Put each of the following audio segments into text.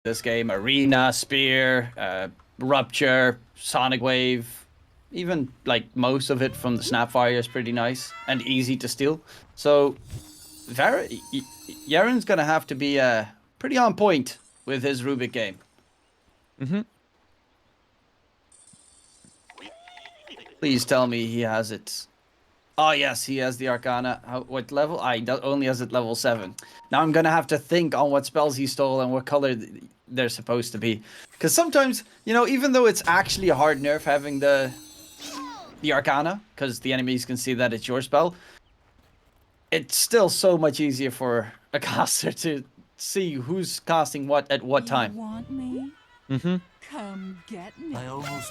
this game. Arena, Spear, Rupture, Sonic Wave. Even like most of it from the Snapfire is pretty nice and easy to steal. So Yaren's gonna have to be pretty on point with his Rubik game. Mm-hmm. Please tell me he has it. Oh yes, he has the Arcana. What level? Only has it level 7. Now I'm gonna have to think on what spells he stole and what color they're supposed to be. Because sometimes, you know, even though it's actually a hard nerf having the Arcana, because the enemies can see that it's your spell, it's still so much easier for a caster to see who's casting what at what time. You want me? Mm-hmm. Come get me.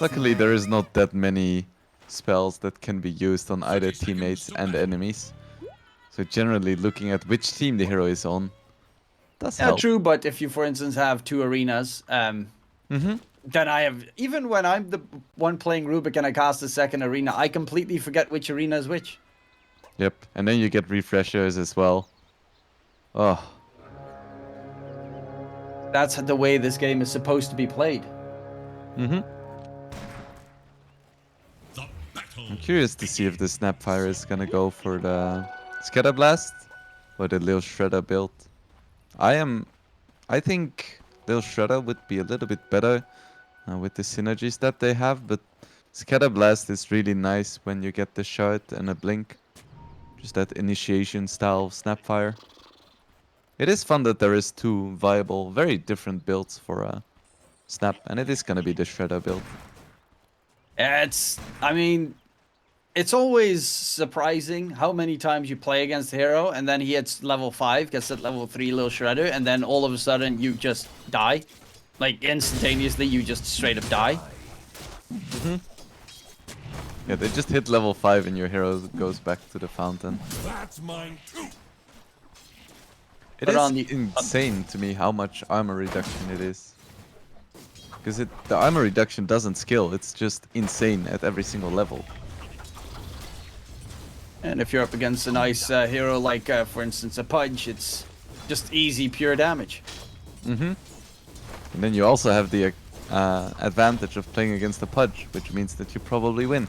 Luckily, there is not that many spells that can be used on either teammates and enemies. So generally, looking at which team the hero is on does Yeah, help. true, but if you, for instance, have 2 arenas, Mm-hmm. then I have, even when I'm the one playing Rubik and I cast the second arena, I completely forget which arena is which. Yep, and then you get refreshers as well. Oh, That's the way this game is supposed to be played. mm-hmm. I'm curious to see if the Snapfire is gonna go for the Scatter Blast or the Lil Shredder build. I think Lil Shredder would be a little bit better with the synergies that they have, but Scatter Blast is really nice when you get the shard and a blink. Just that initiation style of Snapfire. It is fun that there is 2 viable, very different builds for Snap, and it is gonna be the Shredder build. I mean, it's always surprising how many times you play against the hero and then he hits level 5, gets at level 3 little shredder, and then all of a sudden you just die. Like instantaneously, you just straight up die. Mm-hmm. Yeah, they just hit level 5 and your hero goes back to the fountain. That's mine too. It But is on the- insane to me how much armor reduction it is. Because the armor reduction doesn't skill, it's just insane at every single level. And if you're up against a nice hero like, for instance, a Pudge, it's just easy, pure damage. Mm-hmm. And then you also have the advantage of playing against a Pudge, which means that you probably win.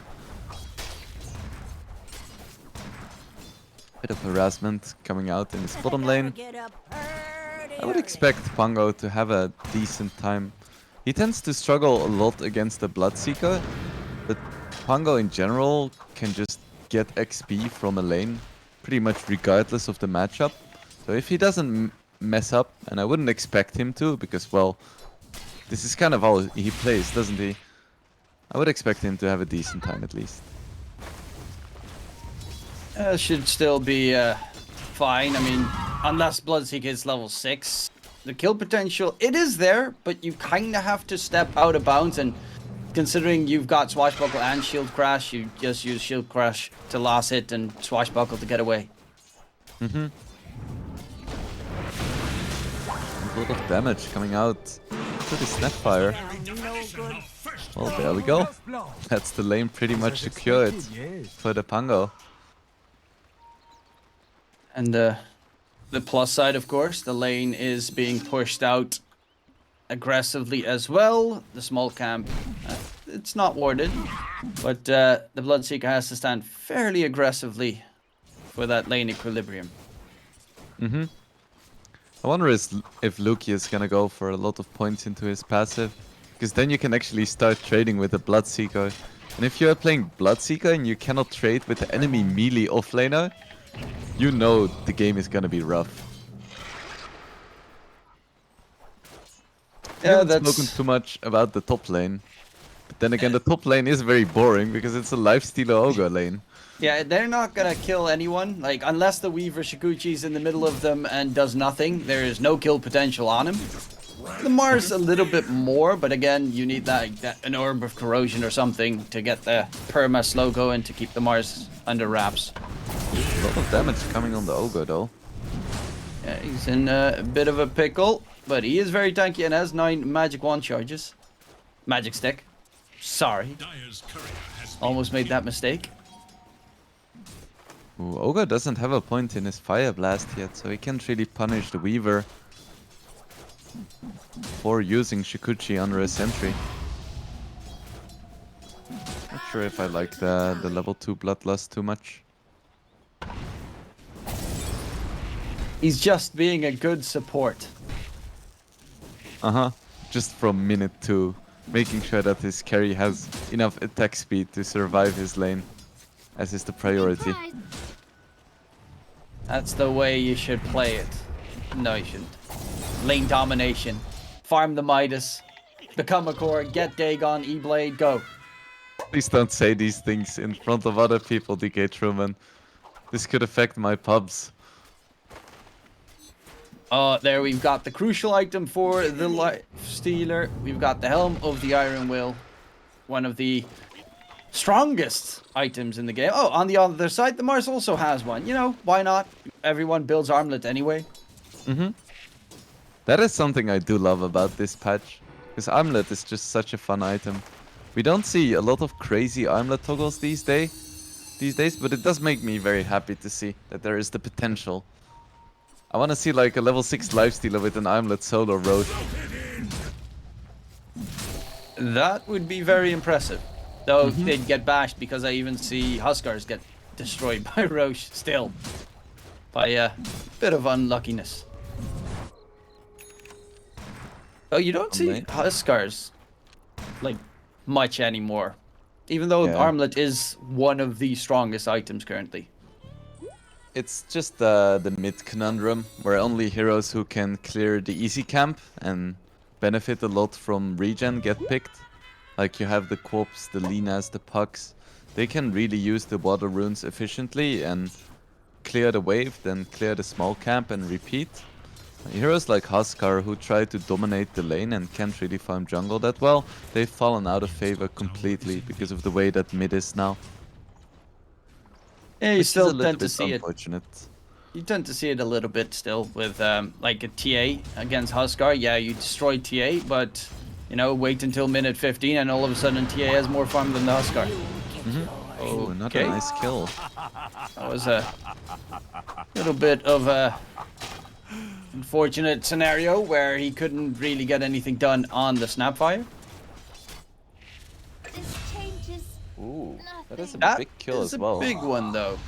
Bit of harassment coming out in his bottom lane. I would expect Pongo to have a decent time. He tends to struggle a lot against the Bloodseeker, but Pongo in general can just get XP from a lane pretty much regardless of the matchup. So if he doesn't mess up, and I wouldn't expect him to, because, well, this is kind of how he plays, doesn't he? I would expect him to have a decent time at least. Should still be fine. I mean, unless Bloodseeker is level 6. The kill potential, it is there, but you kind of have to step out of bounds, and considering you've got Swashbuckle and Shield Crash, you just use Shield Crash to last hit and Swashbuckle to get away. Mm-hmm. A lot of damage coming out to the Snapfire. Well, there we go. That's the lane pretty much secured for the Pongo. And the plus side, of course, the lane is being pushed out aggressively as well. The small camp, it's not warded, but the Bloodseeker has to stand fairly aggressively for that lane equilibrium. Mm-hmm. I wonder if Luki is gonna go for a lot of points into his passive, because then you can actually start trading with the Bloodseeker. And if you're playing Bloodseeker and you cannot trade with the enemy melee offlaner, you know the game is gonna be rough. Yeah, I haven't spoken too much about the top lane. But then again, the top lane is very boring because it's a lifestealer ogre lane. Yeah, they're not gonna kill anyone. Like, unless the Weaver Shikuchi's in the middle of them and does nothing, there is no kill potential on him. The Mars a little bit more, but again, you need an Orb of Corrosion or something to get the perma slow going to keep the Mars under wraps. A lot of damage coming on the ogre though. Yeah, he's in a bit of a pickle, but he is very tanky and has 9 magic wand charges. Magic stick. Sorry. Almost made that mistake. Ooh, ogre doesn't have a point in his fire blast yet, so he can't really punish the Weaver. for using Shikuchi under a sentry. Not sure if I like the level 2 Bloodlust too much. He's just being a good support. Just from minute 2, making sure that his carry has enough attack speed to survive his lane, as is the priority. That's the way you should play it. No, you shouldn't. Lane domination. Farm the Midas. Become a core. Get Dagon. E-Blade. Go. Please don't say these things in front of other people, DK Truman. This could affect my pubs. There we've got the crucial item for the Life Stealer. We've got the Helm of the Iron Will. One of the strongest items in the game. Oh, on the other side, the Mars also has one. You know, why not? Everyone builds Armlet anyway. That is something I do love about this patch. Because Armlet is just such a fun item. We don't see a lot of crazy Armlet toggles these days, but it does make me very happy to see that there is the potential. I want to see like a level 6 lifestealer with an Armlet solo road. That would be very impressive. Though they'd get bashed because I even see Huskars get destroyed by Roche still. By a bit of unluckiness. Oh, you don't see Huskars like much anymore. Even though Armlet is one of the strongest items currently. It's just the mid conundrum, where only heroes who can clear the easy camp and benefit a lot from regen get picked. Like you have the Quops, the Linas, the Pucks. They can really use the water runes efficiently and clear the wave, then clear the small camp and repeat. Heroes like Huskar, who try to dominate the lane and can't really farm jungle that well, they've fallen out of favor completely because of the way that mid is now. Yeah, you still tend to see it. Unfortunate. You tend to see it a little bit still with like a TA against Huskar. Yeah, you destroy TA, but you know, wait until minute 15 and all of a sudden TA has more farm than the Huskar. Oh, another nice kill. That was a little bit of a unfortunate scenario where he couldn't really get anything done on the Snapfire. Ooh, that is a That big kill is as well. a big one though.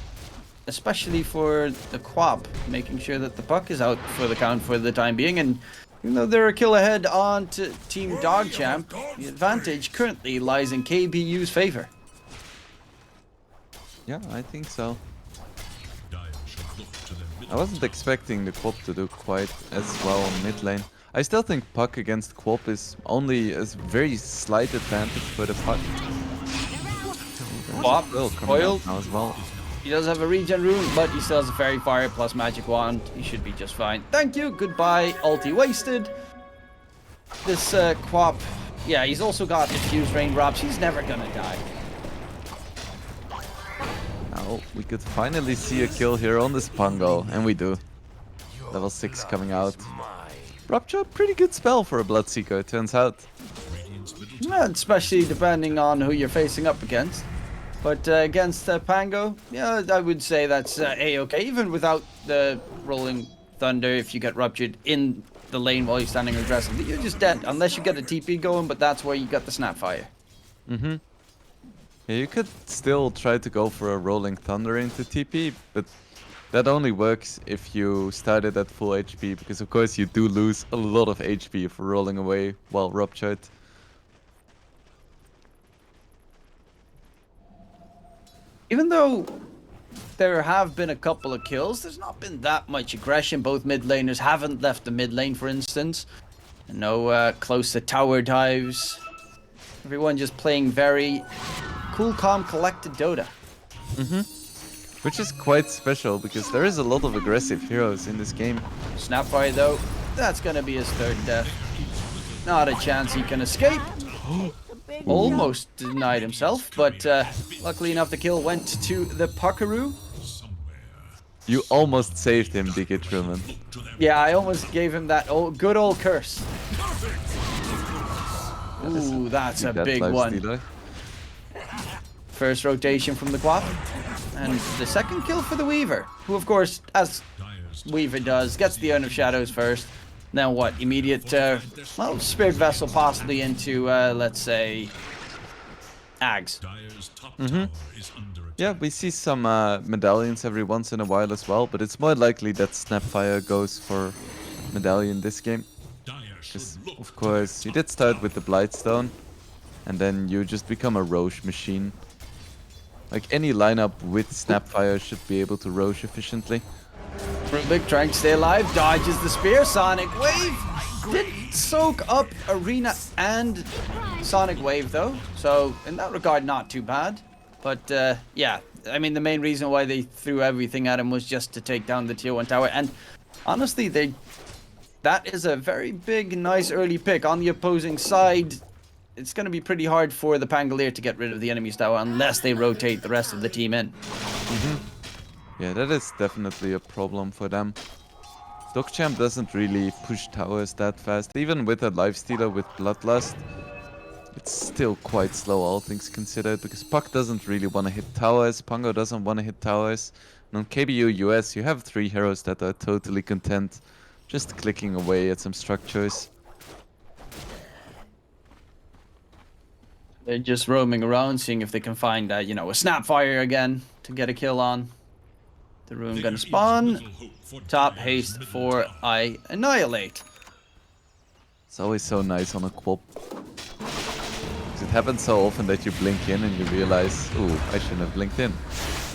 Especially for the Quap, making sure that the puck is out for the count for the time being. And even though they're a kill ahead on to Team DogChamp, the advantage currently lies in KBU's favor. Yeah, I think so. I wasn't expecting the Quap to do quite as well on mid lane. I still think Puck against Quap is only a very slight advantage for the Puck. Quap, foiled now as well. He does have a regen rune, but he still has a Fairy Fire plus Magic Wand. He should be just fine. Thank you, goodbye, ulti wasted. This Quap, yeah, he's also got Diffuse Rain Drops. He's never gonna die. Now we could finally see a kill here on this Pongo, and we do. Level 6 coming out. Rupture, pretty good spell for a Bloodseeker, it turns out. Yeah, especially depending on who you're facing up against. But against Pango, yeah, I would say that's A-okay. Even without the Rolling Thunder, if you get ruptured in the lane while you're standing aggressively, you're just dead. Unless you get a TP going, but that's where you got the Snapfire. Yeah, you could still try to go for a Rolling Thunder into TP, but that only works if you started at full HP, because of course you do lose a lot of HP for rolling away while ruptured. Even though there have been a couple of kills, there's not been that much aggression. Both mid laners haven't left the mid lane, for instance. No close to tower dives. Everyone just playing very cool, calm, collected Dota. Which is quite special, because there is a lot of aggressive heroes in this game. Snapfire, though, that's gonna be his third death. Not a chance he can escape. Almost denied himself, but luckily enough the kill went to the Puckaroo. You almost saved him, DK Truman. Yeah, I almost gave him that good old curse. Ooh, that's a big one. First rotation from the Quap. And the second kill for the Weaver, who of course, as Weaver does, gets the Urn of Shadows first. Then what? Immediate, well, Spirit Vessel possibly into, let's say, Ags. Yeah, we see some medallions every once in a while as well, but it's more likely that Snapfire goes for medallion this game. Because, of course, you did start with the Blightstone, and then you just become a Roche machine. Like, any lineup with Snapfire should be able to Roche efficiently. Rubik trying to stay alive, dodges the spear. Sonic Wave did soak up Arena and Sonic Wave, though. So, in that regard, not too bad. But, yeah, I mean, the main reason why they threw everything at him was just to take down the tier 1 tower. And, honestly, that is a very big, nice early pick. On the opposing side, it's going to be pretty hard for the Pangolier to get rid of the enemy's tower unless they rotate the rest of the team in. Yeah, that is definitely a problem for them. DogChamp doesn't really push towers that fast. Even with a lifestealer with Bloodlust, it's still quite slow, all things considered, because Puck doesn't really want to hit towers, Pongo doesn't want to hit towers, and on KBU US you have 3 heroes that are totally content just clicking away at some structures. They're just roaming around, seeing if they can find, you know, a Snapfire again to get a kill on. The rune gonna spawn. Top haste for I Annihilate. It's always so nice on a Quop. It happens so often that you blink in and you realize, ooh, I shouldn't have blinked in.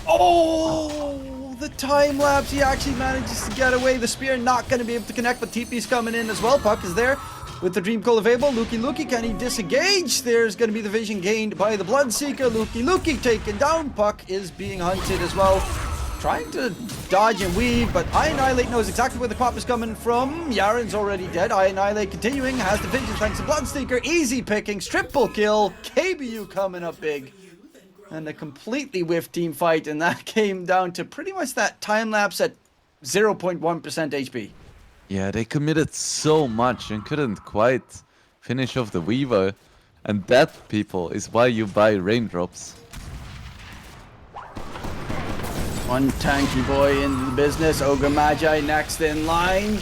Oh, the time lapse. He actually manages to get away. The spear not going to be able to connect, but TP's coming in as well. Puck is there with the Dream Coil available. Luki, can he disengage? There's going to be the vision gained by the Bloodseeker. Luki taken down. Puck is being hunted as well. Trying to dodge and weave, but I Annihilate knows exactly where the crop is coming from. Yaren's already dead. I Annihilate continuing, has the vision thanks to Bloodseeker. Easy pickings, triple kill. KBU coming up big. And a completely whiffed team fight, and that came down to pretty much that time lapse at 0.1% HP. Yeah, they committed so much and couldn't quite finish off the Weaver. And that, people, is why you buy Raindrops. One tanky boy in the business. Ogre Magi next in line.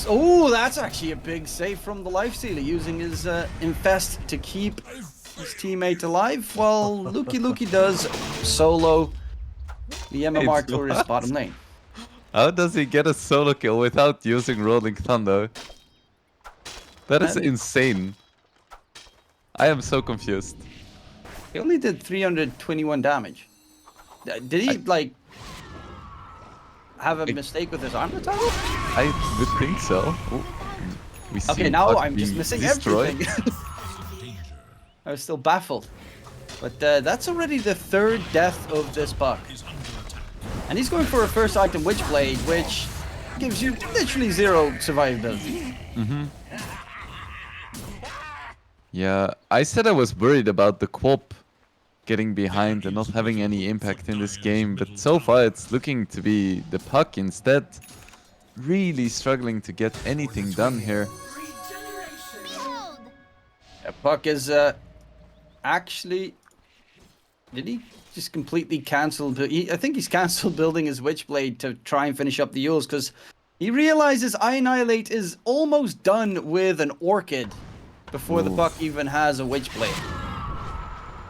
Oh, that's actually a big save from the Lifestealer, using his Infest to keep his teammate alive. Well, Luki does solo the MMR tourist bottom lane. How does he get a solo kill without using Rolling Thunder? That is insane. I am so confused. He only did 321 damage. Did he, like, have a mistake with his armor toggle? I would think so. Ooh. We see Okay, now Puck I'm just being missing destroyed. everything. I was still baffled. But that's already the 3rd death of this Puck. And he's going for a first item Witchblade, which gives you literally 0 survivability. Yeah, I said I was worried about the Quop getting behind and not having any impact in this game, but so far it's looking to be the Puck instead. Really struggling to get anything done here. Yeah, Puck is actually... Did he just completely cancel? I think he's cancelled building his Witchblade to try and finish up the Yules, because he realizes I Annihilate is almost done with an Orchid before the Puck even has a Witchblade.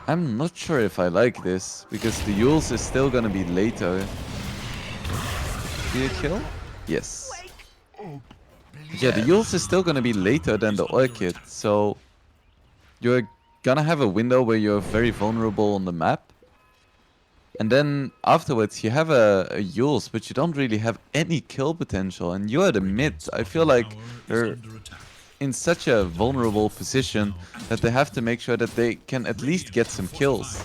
I'm not sure if I like this, because the Yules is still gonna be later. Did it kill? Yes. Yeah, the Yules is still gonna be later than the Orchid, so you're gonna have a window where you're very vulnerable on the map. And then afterwards you have a Yules, but you don't really have any kill potential, and you're the mid. I feel like they're in such a vulnerable position that they have to make sure that they can at least get some kills.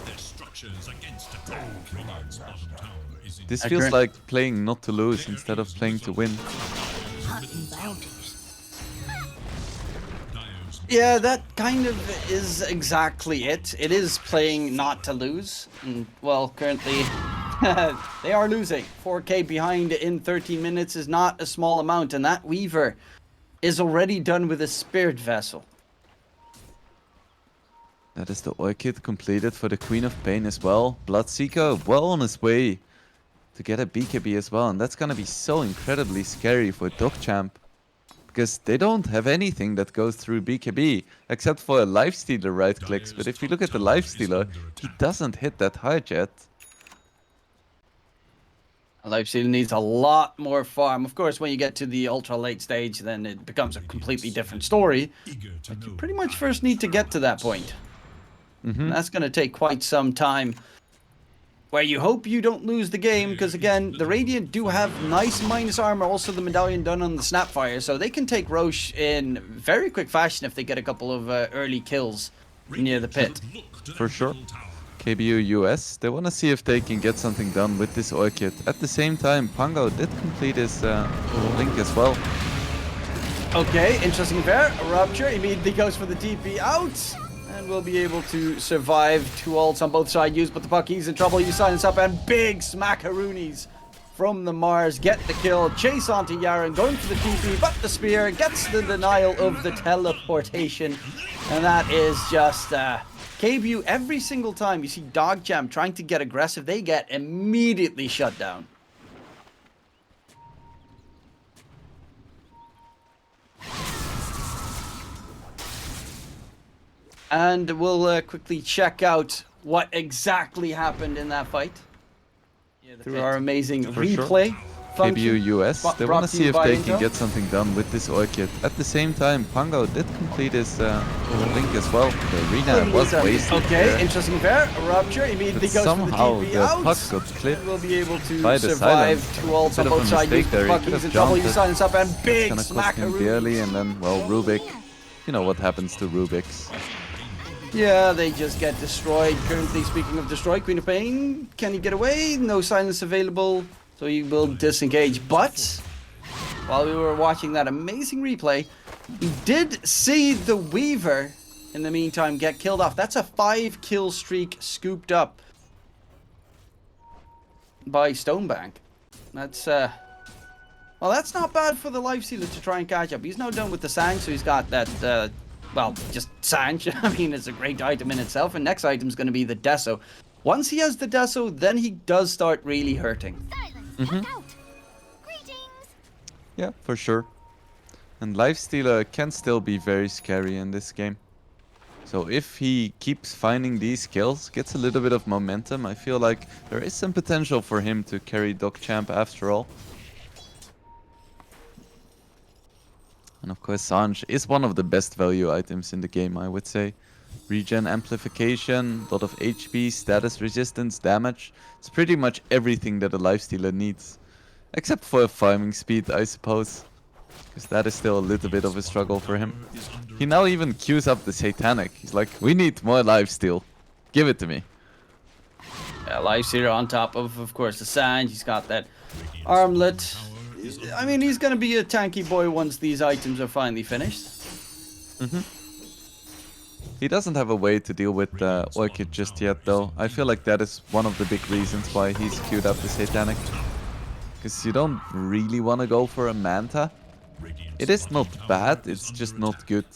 This feels like playing not to lose instead of playing to win. Yeah, that kind of is exactly it. It is playing not to lose. And, well, currently they are losing. 4K behind in 13 minutes is not a small amount, and that Weaver is already done with a Spirit Vessel. That is the Orchid completed for the Queen of Pain as well. Bloodseeker well on his way to get a BKB as well, and that's gonna be so incredibly scary for DogChamp. because they don't have anything that goes through BKB except for a lifestealer right clicks. But if you look at the lifestealer, he doesn't hit that hard yet. Lifestealer needs a lot more farm. Of course, when you get to the ultra late stage, then it becomes a completely different story. But you pretty much first need to get to that point. And that's going to take quite some time. Where you hope you don't lose the game, because again, the Radiant do have nice minus armor, also the medallion done on the Snapfire, so they can take Roche in very quick fashion if they get a couple of early kills near the pit. For sure. KBU US, they want to see if they can get something done with this Orchid. At the same time, Pango did complete his link as well. Okay, interesting there. Rupture immediately goes for the TP out. And will be able to survive. 2 ults on both sides used, but the puck, he's in trouble. You silence up, and big smackaroonies from the Mars get the kill. Chase onto Yaren, going for the TP, but the spear gets the denial of the teleportation. And that is just KBU. Every single time you see DogChamp trying to get aggressive, they get immediately shut down. And we'll quickly check out what exactly happened in that fight through our amazing replay function. KBU US, they want to see if they can get something done with this Orchid. At the same time, Pango did complete his link as well. The arena was wasted. Okay, interesting there. Rupture immediately goes for the TP out. Puck got clipped will be able to by the survive. silence. 2 ults on both sides. Use the puck, he's in trouble. You silence up, and big smackaroo. And then, well, Rubik. You know what happens to Rubiks. Yeah, they just get destroyed. Currently, speaking of destroyed, Queen of Pain, can he get away? No silence available, so he will disengage. But while we were watching that amazing replay, we did see the Weaver, in the meantime, get killed off. That's a 5-kill streak scooped up by Stonebank. That's, well, that's not bad for the Lifestealer to try and catch up. He's now done with the Sang, so he's got that, well, just Sanj. I mean, it's a great item in itself. And next item is going to be the Deso. Once he has the Deso, then he does start really hurting. Yeah, for sure. And Lifestealer can still be very scary in this game. So if he keeps finding these kills, gets a little bit of momentum, I feel like there is some potential for him to carry DogChamp after all. And of course, Sanj is one of the best value items in the game, I would say. Regen amplification, lot of HP, status resistance, damage. It's pretty much everything that a lifestealer needs. Except for farming speed, I suppose. Because that is still a little bit of a struggle for him. He now even queues up the Satanic. He's like, we need more lifesteal. Give it to me. Yeah, lifestealer on top of course, the Sanj. He's got that armlet. I mean, he's gonna be a tanky boy once these items are finally finished. He doesn't have a way to deal with the Orchid just yet, though. I feel like that is one of the big reasons why he's queued up the Satanic. Because you don't really want to go for a Manta. It is not bad, it's just not good.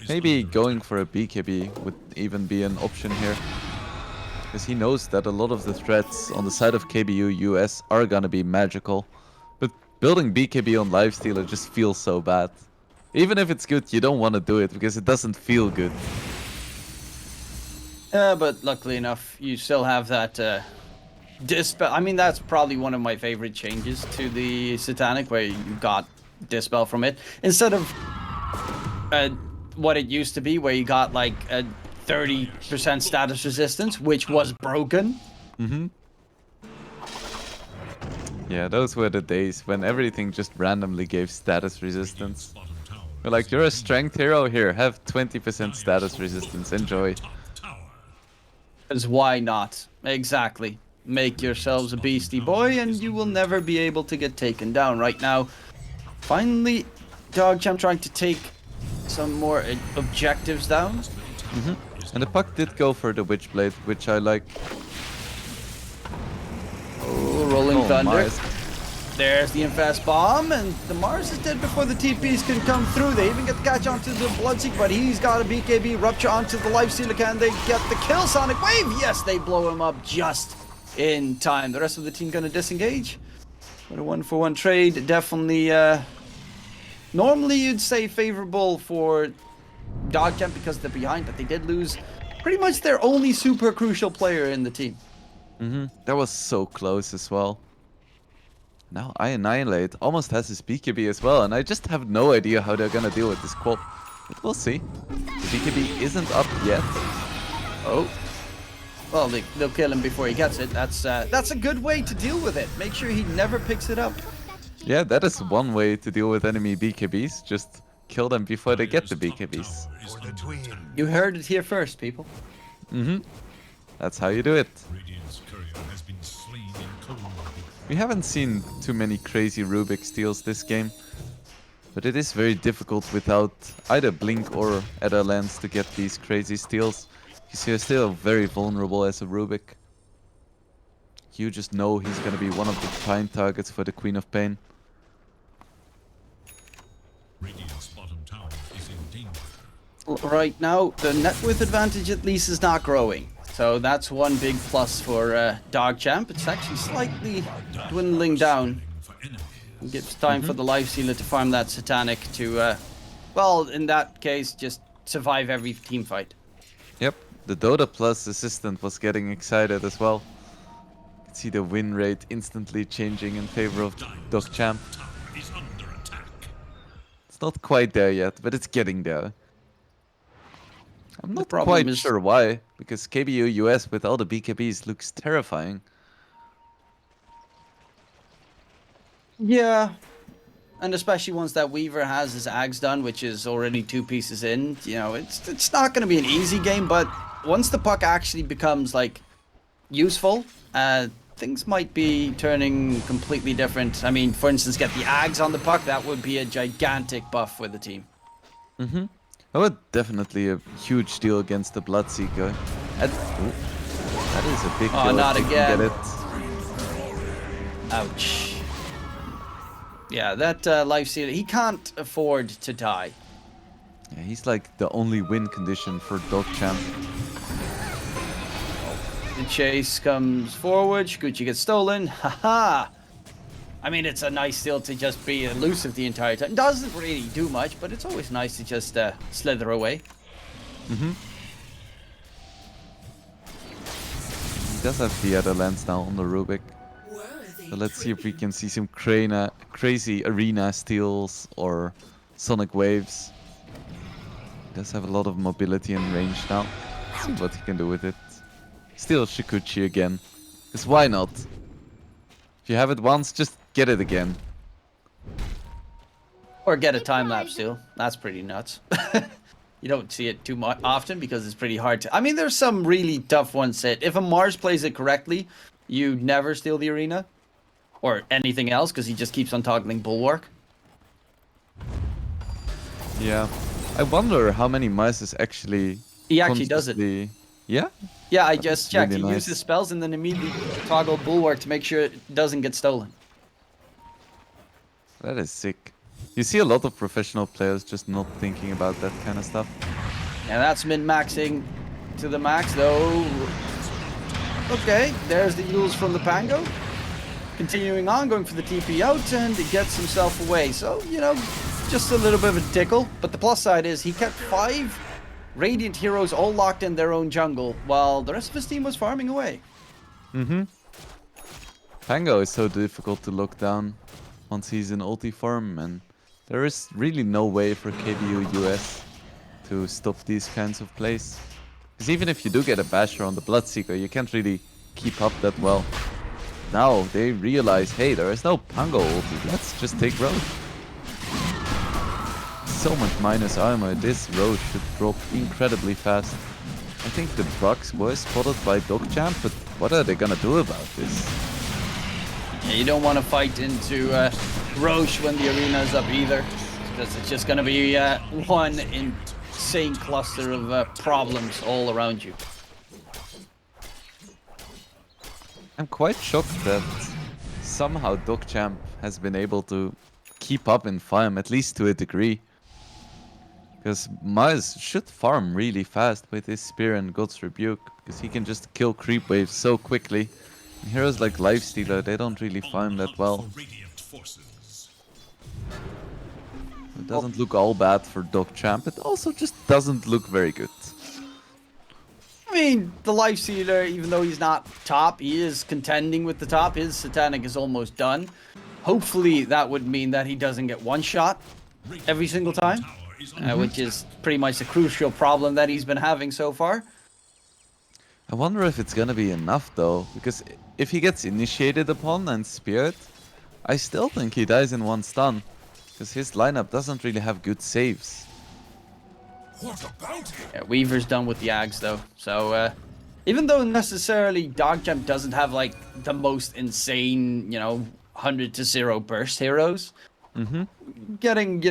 Maybe going for a BKB would even be an option here. Because he knows that a lot of the threats on the side of KBU US are gonna be magical. But building BKB on Lifestealer just feels so bad. Even if it's good, you don't want to do it because it doesn't feel good. But luckily enough, you still have that Dispel. I mean, that's probably one of my favorite changes to the Satanic, where you got Dispel from it. Instead of what it used to be, where you got like a 30% status resistance, which was broken. Yeah, those were the days when everything just randomly gave status resistance. You're like, you're a strength hero, here, have 20% status resistance, enjoy. Because why not? Exactly. Make yourselves a beastie boy and you will never be able to get taken down. Right now, finally, DogChamp trying to take some more objectives down. And the puck did go for the Witchblade, which I like. Oh, Rolling Thunder. Mars. There's the Infest Bomb, and the Mars is dead before the TPs can come through. They even get the catch onto the Bloodseek, but he's got a BKB Rupture onto the Lifestealer. Can they get the kill? Sonic Wave! Yes, they blow him up just in time. The rest of the team gonna disengage. But a 1-for-1 trade definitely Normally you'd say favorable for DogChamp because they're behind, but they did lose pretty much their only super crucial player in the team. That was so close as well. Now I Annihilate almost has his BKB as well, and I just have no idea how they're gonna deal with this quad. But we'll see. The BKB isn't up yet. Oh. Well, they'll kill him before he gets it. That's a good way to deal with it. Make sure he never picks it up. Yeah, that is one way to deal with enemy BKBs. Just kill them before they get the BKBs. You heard it here first, people. That's how you do it. Radiant's courier has been slain in cold. We haven't seen too many crazy Rubik steals this game. But it is very difficult without either Blink or Edda Lens to get these crazy steals. Because you're still very vulnerable as a Rubik. You just know he's gonna be one of the prime targets for the Queen of Pain. Radiant's bottom tower is in danger. Right now, the net worth advantage at least is not growing. So that's one big plus for DogChamp. It's actually slightly dwindling down. For enemies. It gives time for the Life Sealer to farm that Satanic to, well, in that case, just survive every team fight. Yep, the Dota Plus assistant was getting excited as well. You can see the win rate instantly changing in favor of DogChamp. Tower is under attack. It's not quite there yet, but it's getting there. I'm not problem quite is- sure why, because KBU US with all the BKBs looks terrifying. Yeah. And especially once that Weaver has his Ags done, which is already 2 pieces in, you know, it's not going to be an easy game, but once the puck actually becomes, like, useful, things might be turning completely different. I mean, for instance, get the Ags on the puck, that would be a gigantic buff for the team. That would definitely a huge deal against the Bloodseeker. And, ooh, that is a big Oh, deal if not you can again. get it. Ouch. Yeah, that Life Sealer, he can't afford to die. Yeah, he's like the only win condition for DogChamp. The chase comes forward, Shikuchi gets stolen, haha! I mean, it's a nice steal to just be elusive the entire time. Doesn't really do much, but it's always nice to just slither away. He does have the other lens now on the Rubik. So let's see if we can see some crazy arena steals or sonic waves. He does have a lot of mobility and range now. Let's see what he can do with it. Steal Shikuchi again. Because why not? If you have it once, just get it again. Or get a time-lapse steal. That's pretty nuts. You don't see it too much often because it's pretty hard to... I mean, there's some really tough ones that if a Mars plays it correctly, you never steal the arena. Or anything else, because he just keeps on toggling Bulwark. Yeah. I wonder how many mice actually... He actually does it. consciously- Yeah? Yeah, I just checked. really He nice. uses spells and then immediately toggle Bulwark to make sure it doesn't get stolen. That is sick. You see a lot of professional players just not thinking about that kind of stuff. And that's min-maxing to the max, though. Okay, there's the Yules from the Pango. Continuing on, going for the TP out, and he gets himself away. So, you know, just a little bit of a tickle. But the plus side is he kept 5 Radiant heroes all locked in their own jungle, while the rest of his team was farming away. Pango is so difficult to lock down once he's in ulti form, and there is really no way for KBU US to stop these kinds of plays. Because even if you do get a basher on the Bloodseeker, you can't really keep up that well. Now they realize, hey, there is no Pango ulti, let's just take Roche. So much minus armor, this Roche should drop incredibly fast. I think the Bucks were spotted by DogChamp, but what are they gonna do about this? Yeah, you don't want to fight into Roche when the arena is up either, because it's just going to be one insane cluster of problems all around you. I'm quite shocked that somehow DogChamp has been able to keep up in farm, at least to a degree. Because Maz should farm really fast with his Spear and God's Rebuke, because he can just kill creep waves so quickly. And heroes like Lifestealer, they don't really farm that well. For radiant forces. It doesn't look all bad for DogChamp. It also just doesn't look very good. I mean, the Life Stealer, even though he's not top, he is contending with the top. His Satanic is almost done. Hopefully, that would mean that he doesn't get one shot every single time, which is pretty much the crucial problem that he's been having so far. I wonder if it's gonna be enough though, because if he gets initiated upon and speared, I still think he dies in one stun, because his lineup doesn't really have good saves. Yeah, Weaver's done with the Ags though, so even though necessarily DogChamp doesn't have like the most insane, 100 to 0 burst heroes, getting,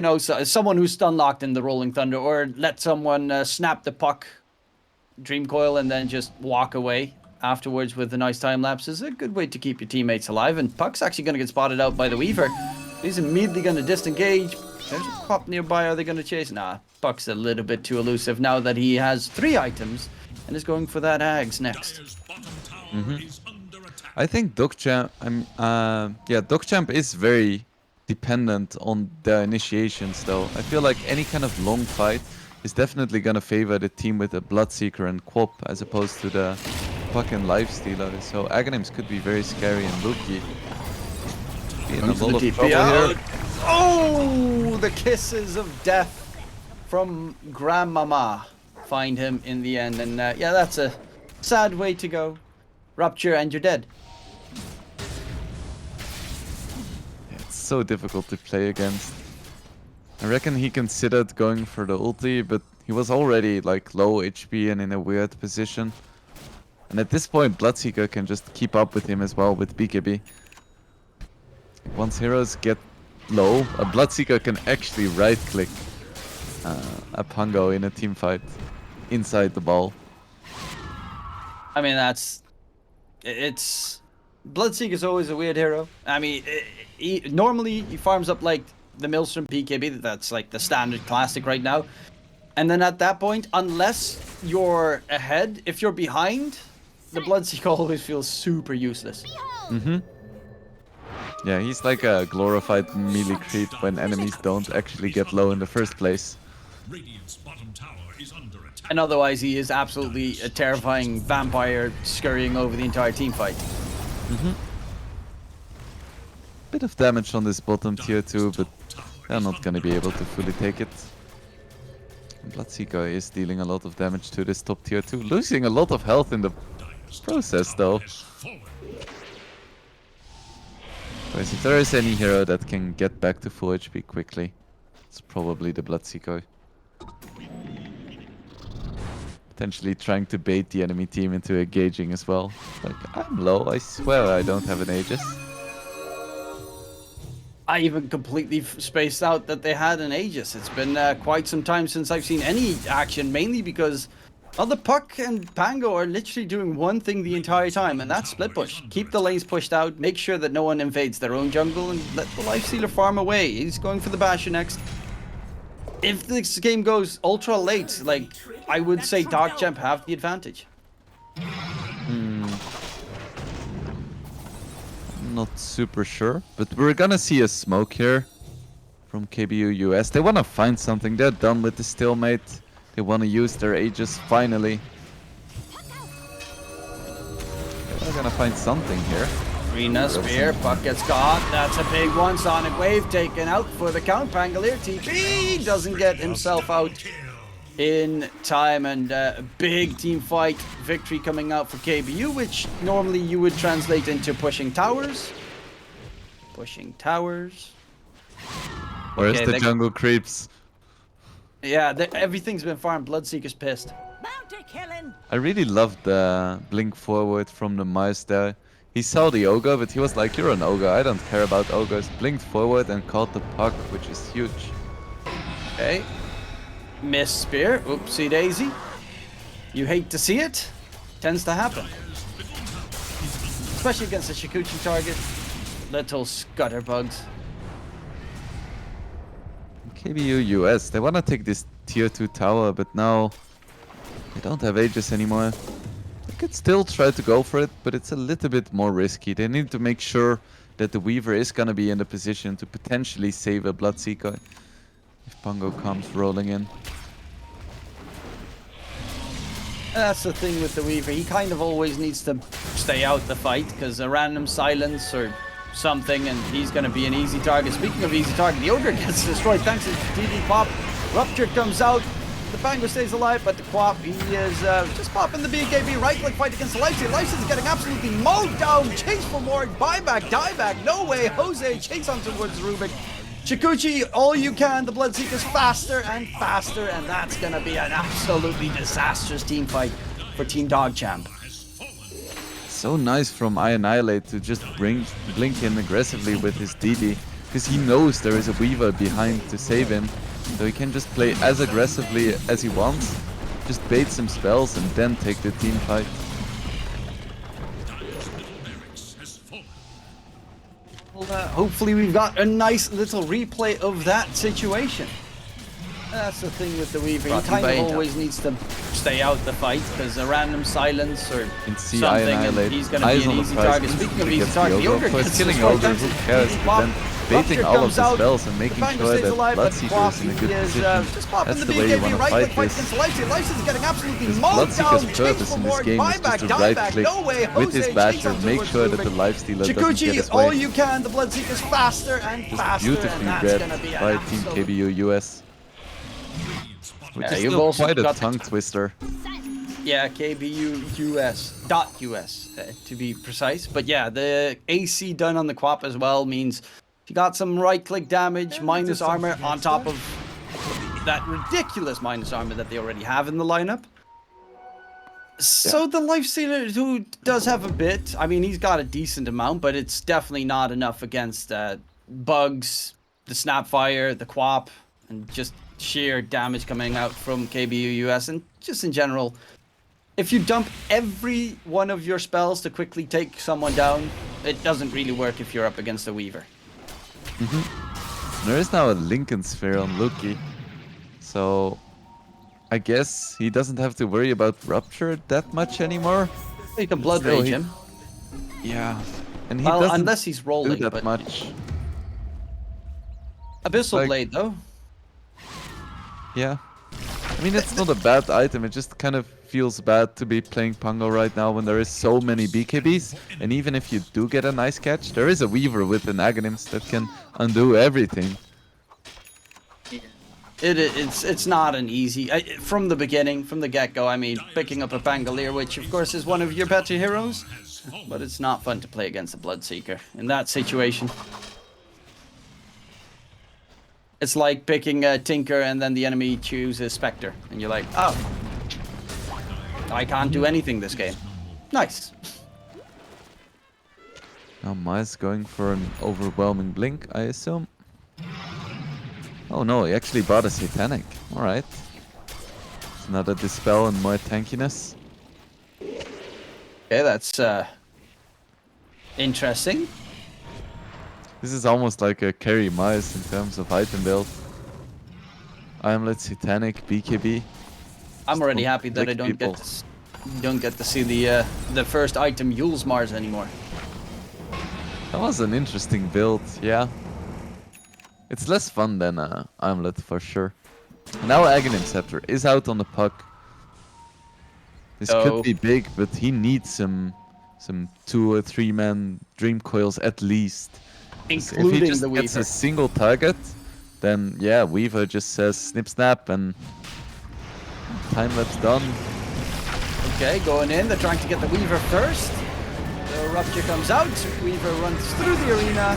someone who's stun locked in the Rolling Thunder, or let someone snap the puck Dream Coil and then just walk away afterwards with a nice time lapse is a good way to keep your teammates alive. And Puck's actually going to get spotted out by the Weaver. He's immediately going to disengage. There's a pop nearby. Are they going to chase? Nah, Puck's a little bit too elusive now that he has 3 items and is going for that Ags next. I think DogChamp, DogChamp is very dependent on the initiations though. I feel like any kind of long fight is definitely gonna favor the team with a Bloodseeker and Quop as opposed to the fucking Lifestealer. So Aghanims could be very scary and Loki. Be in a lot of trouble here. Oh, the kisses of death from Grandmama find him in the end, and yeah, that's a sad way to go. Rupture and you're dead. It's so difficult to play against. I reckon he considered going for the ulti, but he was already like low HP and in a weird position. And at this point, Bloodseeker can just keep up with him as well with BKB. Once heroes get low, a Bloodseeker can actually right-click a Pango in a team fight inside the ball. I mean, it's Bloodseeker's always a weird hero. I mean, normally he farms up like the Maelstrom BKB, that's like the standard classic right now. And then at that point, unless you're ahead, if you're behind, the Bloodseeker always feels super useless. Yeah, he's like a glorified melee creep when enemies don't actually get low in the first place. And otherwise, he is absolutely a terrifying vampire scurrying over the entire team fight. Bit of damage on this bottom tier 2, but they're not gonna be able to fully take it. Bloodseeker is dealing a lot of damage to this top tier 2, losing a lot of health in the process though. Because if there is any hero that can get back to full HP quickly, it's probably the Bloodseeker. Potentially trying to bait the enemy team into engaging as well. Like, I'm low, I swear I don't have an Aegis. I even completely spaced out that they had an Aegis. It's been quite some time since I've seen any action, mainly because the Puck and Pango are literally doing one thing the entire time, and that's split push. Keep the lanes pushed out, make sure that no one invades their own jungle, and let the Lifestealer farm away. He's going for the Basher next. If this game goes ultra late, like, I would say DogChamp have the advantage. Not super sure, but we're gonna see a smoke here from KBU US. They wanna find something. They're done with the stalemate. They wanna use their Aegis finally. They're gonna find something here. Rina, Spear, Puck gets caught. That's a big one. Sonic Wave taken out for the count. Pangolier TP doesn't get himself out in time, and a big team fight victory coming out for KBU, which normally you would translate into pushing towers. Pushing towers. Where's the jungle creeps? Yeah, everything's been farmed. Bloodseeker's pissed. I really loved the blink forward from the mice there. He saw the ogre, but he was like, you're an ogre, I don't care about ogres. Blinked forward and caught the puck, which is huge. Okay. Miss Spear. Oopsie daisy. You hate to see it. Tends to happen. Especially against a Shikuchi target. Little scutterbugs. KBU US, they want to take this tier 2 tower, but now they don't have Aegis anymore. They could still try to go for it, but it's a little bit more risky. They need to make sure that the Weaver is going to be in the position to potentially save a Bloodseeker. if Pongo comes rolling in. That's the thing with the Weaver. He kind of always needs to stay out the fight because a random silence or something and he's going to be an easy target. Speaking of easy target, the Ogre gets destroyed thanks to DD pop. Rupture comes out. The Pango stays alive, but the Quap, he is just popping the BKB. Right-click fight against the Lifesteal. Lifesteal is getting absolutely mowed down. Chase for more. Buyback, dieback. No way. Jose chase on towards Rubik. Chikuchi, all you can. The Bloodseeker's faster and faster, and that's going to be an absolutely disastrous team fight for Team DogChamp. So nice from iAnnihilate to just blink in aggressively with his DD, because he knows there is a Weaver behind to save him, so he can just play as aggressively as he wants, just bait some spells and then take the team fight. Well, hopefully we've got a nice little replay of that situation. That's the thing with the Weaver. He kind of always needs to stay out the fight because a random silence or something, and he's going to be an easy target. Speaking of easy target, the Ogre gets killing destroyed. Ogre, who cares? But then baiting all of the spells and making sure that Bloodseeker is in a good position. That's the way you want to fight this. Because Bloodseeker's purpose in this game is just to right-click with his basher, make sure that the Lifestealer doesn't get his way. All you can. The Bloodseeker's faster and Just faster, beautifully and read that's be by Team KBU US. Which is you've still also quite a got tongue twister. Yeah, KBU US, to be precise. But yeah, the AC done on the Quap as well means you got some right-click damage, minus armor on top of that ridiculous minus armor that they already have in the lineup. So the Lifestealer, who does have a bit, I mean, he's got a decent amount, but it's definitely not enough against Bugs, the Snapfire, the Quap, and just sheer damage coming out from KBU US, and just in general, if you dump every one of your spells to quickly take someone down, it doesn't really work if you're up against a Weaver. There is now a Lincoln Sphere on Luki, so I guess he doesn't have to worry about Rupture that much anymore. You can Blood Rage him. Yeah, and he Well, doesn't unless he's rolling, do that but much. Abyssal Blade, though. Yeah. I mean, it's not a bad item, it just kind of feels bad to be playing Pongo right now when there is so many BKBs, and even if you do get a nice catch, there is a Weaver with an Aghanims that can undo everything. It's not an easy... from the beginning, from the get-go, I mean, picking up a Pangolier, which of course is one of your better heroes, but it's not fun to play against a Bloodseeker in that situation. It's like picking a Tinker and then the enemy chooses Spectre, and you're like, oh, I can't do anything this game. Nice. Now Mice going for an overwhelming blink, I assume. Oh no, he actually bought a Satanic. Alright. It's another Dispel and more tankiness. Okay, that's interesting. This is almost like a carry Mice in terms of item build. Amulet, Satanic, BKB. I'm already happy that I Lick don't people. get to see the first item Yule's Mars anymore. That was an interesting build, yeah. It's less fun than Amulet for sure. Now Aghanim Scepter is out on the puck. This could be big, but he needs some 2 or 3 man Dream Coils at least. Including if he just the gets Weaver. a single target, then yeah, Weaver just says snip snap and time lapse done. Okay, going in. They're trying to get the Weaver first. The Rupture comes out. Weaver runs through the arena.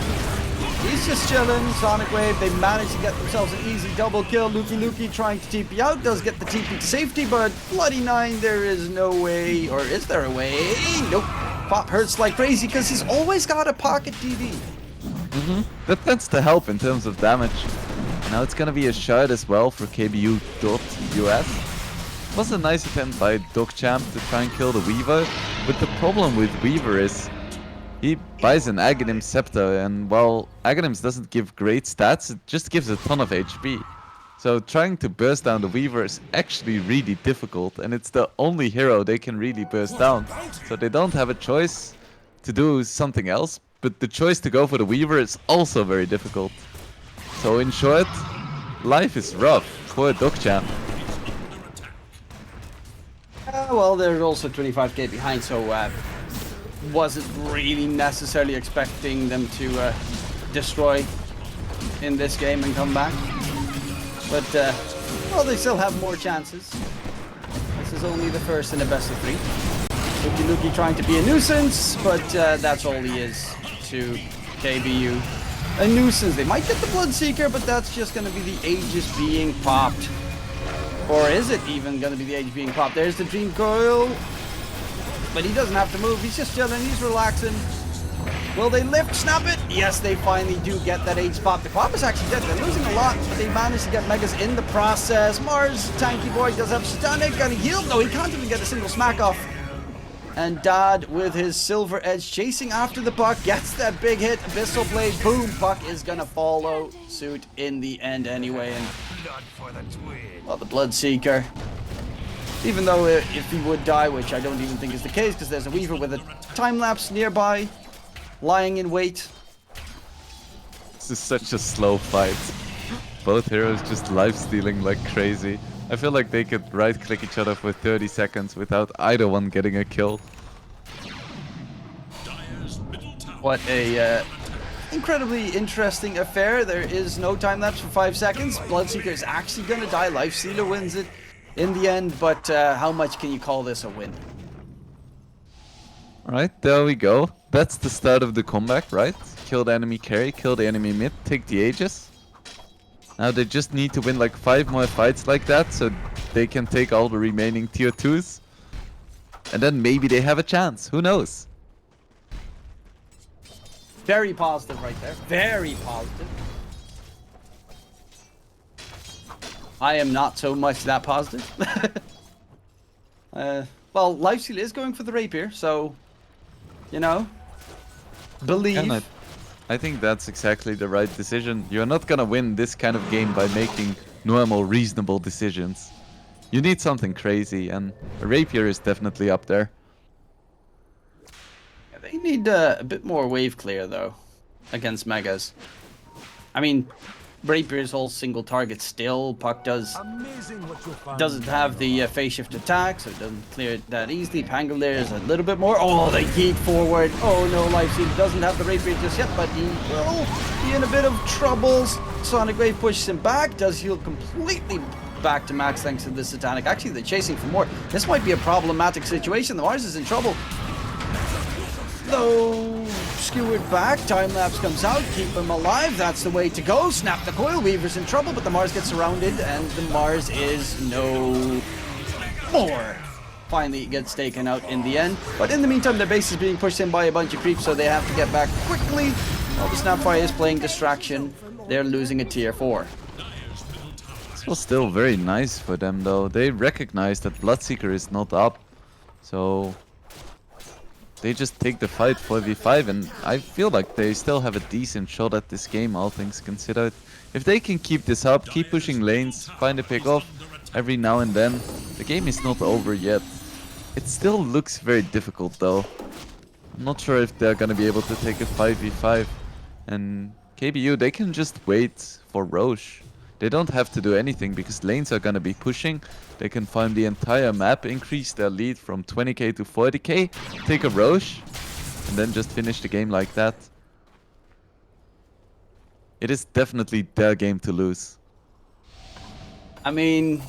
He's just chilling. Sonic Wave. They manage to get themselves an easy double kill. Luki trying to TP out. Does get the TP to safety, but Bloody 9, there is no way. Or is there a way? Nope. Pop hurts like crazy because he's always got a pocket DD. That tends to help in terms of damage. Now it's gonna be a shard as well for KBU.US. Was a nice attempt by DogChamp to try and kill the Weaver, but the problem with Weaver is he buys an Aghanim Scepter, and while Aghanims doesn't give great stats, it just gives a ton of HP. So trying to burst down the Weaver is actually really difficult, and it's the only hero they can really burst down. So they don't have a choice to do something else, but the choice to go for the Weaver is also very difficult. So in short, life is rough for a DogChamp. Well, they're also 25k behind, so wasn't really necessarily expecting them to destroy in this game and come back. But, well, they still have more chances. This is only the first in a best of 3. Luki trying to be a nuisance, but that's all he is to KBU. A nuisance. They might get the Bloodseeker, but that's just going to be the Aegis being popped. Or is it even going to be the Aegis being popped? There's the Dream Coil. But he doesn't have to move. He's just chilling. He's relaxing. Will they lift? Snap it? Yes, they finally do get that Aegis pop. The Quap is actually dead. They're losing a lot, but they managed to get Megas in the process. Mars, tanky boy, does have Stunnick. Got a heal. No, he can't even get a single smack off. And Dad, with his Silver Edge, chasing after the Puck, gets that big hit. Abyssal Blade, boom. Puck is going to follow suit in the end anyway. And, well, the Bloodseeker, even though if he would die, which I don't even think is the case, because there's a Weaver with a time-lapse nearby, lying in wait. This is such a slow fight. Both heroes just life-stealing like crazy. I feel like they could right-click each other for 30 seconds without either one getting a kill. What a incredibly interesting affair. There is no time-lapse for 5 seconds. Bloodseeker is actually going to die. Lifestealer wins it in the end, but how much can you call this a win? Alright, there we go. That's the start of the comeback, right? Kill the enemy carry, kill the enemy mid, take the Aegis. Now they just need to win like 5 more fights like that, so they can take all the remaining tier 2s. And then maybe they have a chance, who knows? Very positive right there. Very positive. I am not so much that positive. Well, Lifesteal is going for the Rapier, so, you know, believe. And I think that's exactly the right decision. You're not gonna win this kind of game by making normal, reasonable decisions. You need something crazy, and a Rapier is definitely up there. Yeah, they need a bit more wave clear, though, against Megas. I mean, Rapier's all single target still. Puck doesn't have the phase shift attack, so it doesn't clear it that easily. Pangolier is a little bit more. Oh, they yeet forward. Oh no, Lifesteal doesn't have the Rapier just yet, but he will be in a bit of troubles. Sonic Wave pushes him back, does heal completely back to max thanks to this Satanic. Actually, they're chasing for more. This might be a problematic situation. The Mars is in trouble. Though skewered back, time-lapse comes out, keep him alive, that's the way to go. Snap the coil, Weaver's in trouble, but the Mars gets surrounded, and the Mars is no more. Finally gets taken out in the end, but in the meantime their base is being pushed in by a bunch of creeps, so they have to get back quickly. While the Snapfire is playing distraction, they're losing a tier 4. This was still very nice for them though. They recognize that Bloodseeker is not up, so they just take the fight 4v5, and I feel like they still have a decent shot at this game, all things considered. If they can keep this up, keep pushing lanes, find a pick off every now and then, the game is not over yet. It still looks very difficult though. I'm not sure if they're gonna be able to take a 5v5. And KBU, they can just wait for Roche. They don't have to do anything because lanes are gonna be pushing. They can farm the entire map, increase their lead from 20k to 40k, take a Roche, and then just finish the game like that. It is definitely their game to lose. I mean,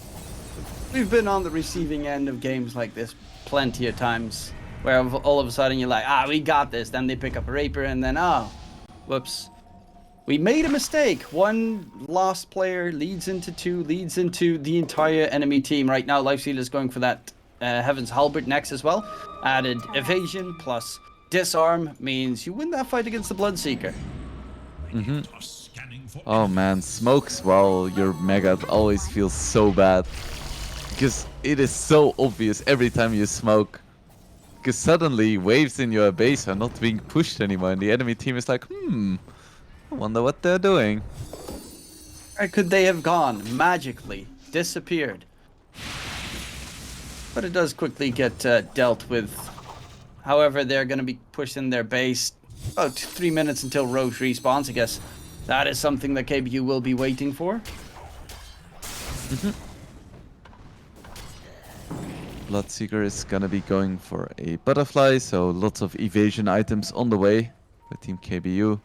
we've been on the receiving end of games like this plenty of times, where all of a sudden you're like, we got this, then they pick up a Rapier, and then, whoops. We made a mistake. One lost player leads into 2, leads into the entire enemy team. Right now, Lifesteal is going for that Heaven's Halberd next as well. Added evasion plus disarm means you win that fight against the Bloodseeker. Oh man, smokes while you're mega always feels so bad. Because it is so obvious every time you smoke. Because suddenly waves in your base are not being pushed anymore and the enemy team is like, I wonder what they're doing. Or could they have gone magically, disappeared? But it does quickly get dealt with. However, they're going to be pushed in their base about 3 minutes until Roche respawns. I guess that is something that KBU will be waiting for. Bloodseeker is gonna be going for a butterfly, so lots of evasion items on the way for Team KBU.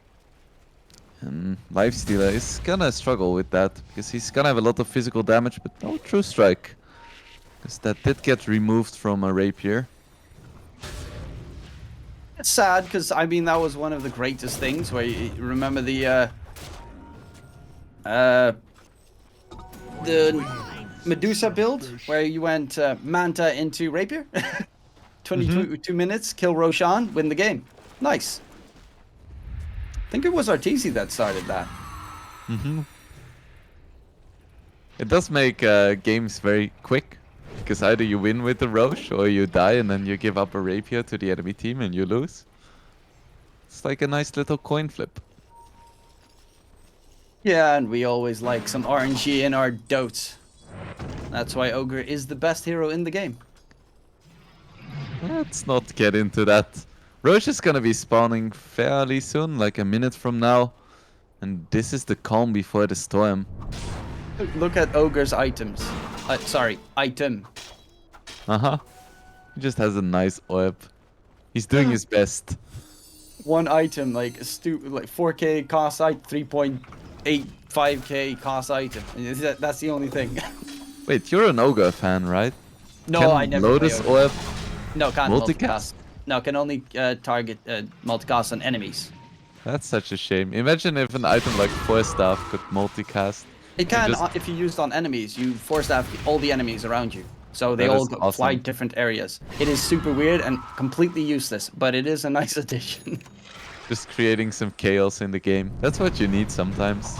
And Lifestealer is gonna struggle with that, because he's gonna have a lot of physical damage, but no true strike. Because that did get removed from a rapier. It's sad because I mean that was one of the greatest things. Where you remember the Medusa build where you went Manta into rapier, 22 minutes, kill Roshan, win the game. Nice. I think it was Arteezy that started that. It does make games very quick, because either you win with the Roche or you die and then you give up a rapier to the enemy team and you lose. It's like a nice little coin flip. Yeah, and we always like some RNG in our dotes. That's why Ogre is the best hero in the game. Let's not get into that. Roche is gonna be spawning fairly soon, like a minute from now. And this is the calm before the storm. Look at Ogre's items. Sorry, item. He just has a nice orb. He's doing his best. One item, like a like 4k cost item, 3.85k cost item. That's the only thing. Wait, you're an Ogre fan, right? No, Can I never. Lotus play Ogre. orb No, can't multicast? multicast. No, can only target multicast on enemies. That's such a shame. Imagine if an item like Force Staff could multicast. It can just- if you use it on enemies. You force staff all the enemies around you, so they That all is fly awesome. different areas. It is super weird and completely useless, but it is a nice addition. Just creating some chaos in the game. That's what you need sometimes.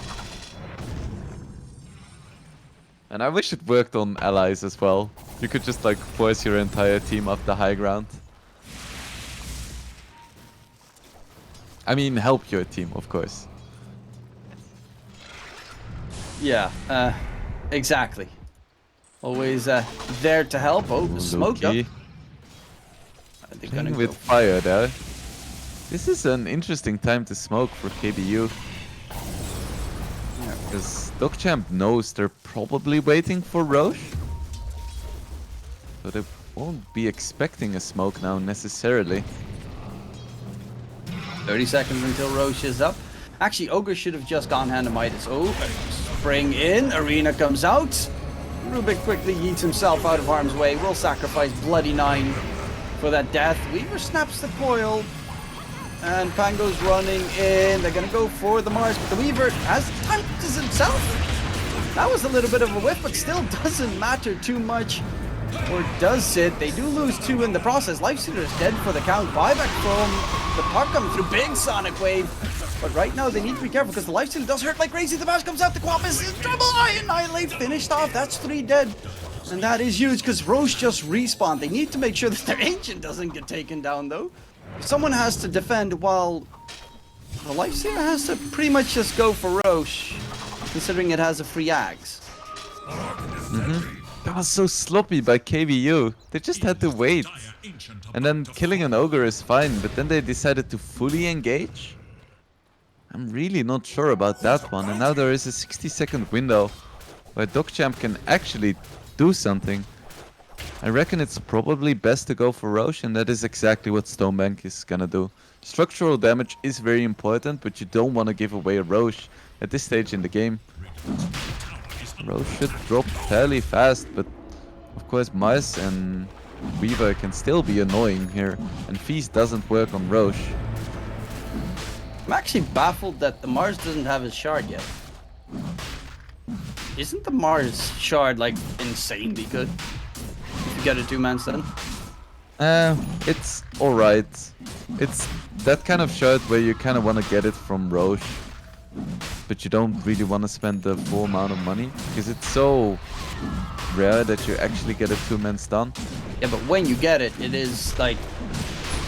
And I wish it worked on allies as well. You could just like force your entire team up the high ground. I mean, help your team, of course. Yeah, exactly. Always there to help. Oh, smoked up. Loki Are they playing gonna with go? fire there. This is an interesting time to smoke for KBU. Because DogChamp knows they're probably waiting for Roche. So they won't be expecting a smoke now necessarily. 30 seconds until Roche is up. Actually, Ogre should have just gone hand to Midas. Oh, spring in. Arena comes out. Rubik quickly yeets himself out of harm's way. Will sacrifice Bloody 9 for that death. Weaver snaps the coil. And Pango's running in. They're going to go for the Mars. But the Weaver has tanked himself. That was a little bit of a whiff, but still doesn't matter too much. Or does it? They do lose 2 in the process. Lifestealer is dead for the count. Buyback from the puck coming through. Big Sonic Wave. But right now they need to be careful because the Lifestealer does hurt like crazy. The bash comes out. The Quap is in trouble. Annihilate finished off. That's 3 dead. And that is huge because Roche just respawned. They need to make sure that their Ancient doesn't get taken down though. Someone has to defend while the Lifestealer has to pretty much just go for Roche, considering it has a free Axe. That was so sloppy by KBU. They just had to wait. And then killing an Ogre is fine, but then they decided to fully engage? I'm really not sure about that one. And now there is a 60-second window where DogChamp can actually do something. I reckon it's probably best to go for Roche, and that is exactly what Stonebank is gonna do. Structural damage is very important, but you don't want to give away a Roche at this stage in the game. Roche should drop fairly fast, but of course Mars and Weaver can still be annoying here, and Feast doesn't work on Roche. I'm actually baffled that the Mars doesn't have his shard yet. Isn't the Mars shard like insanely good? If you get a 2-man stun? It's alright. It's that kind of shard where you kind of want to get it from Roche, but you don't really want to spend the full amount of money, because it's so rare that you actually get a 2-man stun. Yeah, but when you get it, it is like...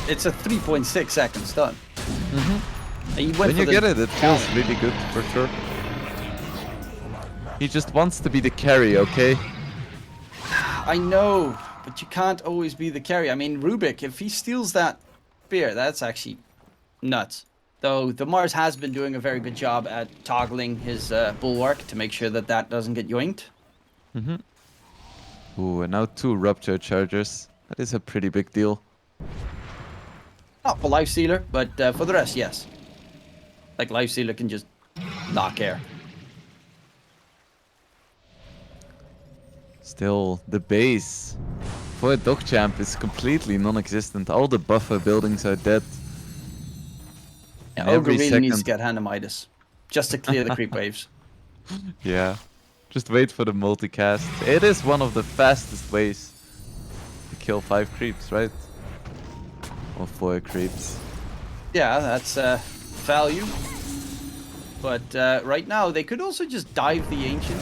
It's a 3.6 second stun. When you get it, it feels really good, for sure. He just wants to be the carry, okay? I know, but you can't always be the carry. I mean, Rubik, if he steals that spear, that's actually nuts. Though the Mars has been doing a very good job at toggling his bulwark to make sure that that doesn't get yoinked. Ooh, and now 2 Rupture Chargers. That is a pretty big deal. Not for Lifestealer, but for the rest, yes. Like, Lifestealer can just not care. Still, the base for DogChamp is completely non-existent. All the buffer buildings are dead. Yeah, And Ogre every really needs to second- get Handamitis. Just to clear the creep waves. Yeah. Just wait for the multicast. It is one of the fastest ways to kill 5 creeps, right? Or 4 creeps. Yeah, that's value. But right now, they could also just dive the Ancient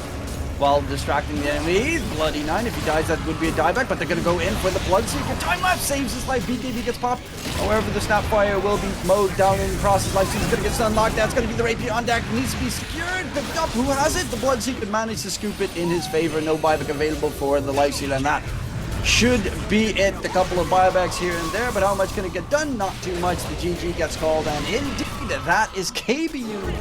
while distracting the enemy. Bloody 9. If he dies, that would be a dieback, but they're going to go in for the Bloodseeker. Time left saves his life. BKB gets popped. However, the Snapfire will be mowed down and across his life. So he's going to get stun locked. That's going to be the Rapier on deck. Needs to be secured. Picked up. Who has it? The Bloodseeker managed to scoop it in his favor. No buyback available for the Lifesteal, and that should be it. A couple of buybacks here and there, but how much can it get done? Not too much. The GG gets called, and indeed, that is KBU.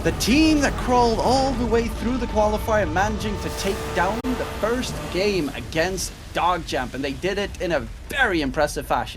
The team that crawled all the way through the qualifier, managing to take down the first game against DogChamp, and they did it in a very impressive fashion.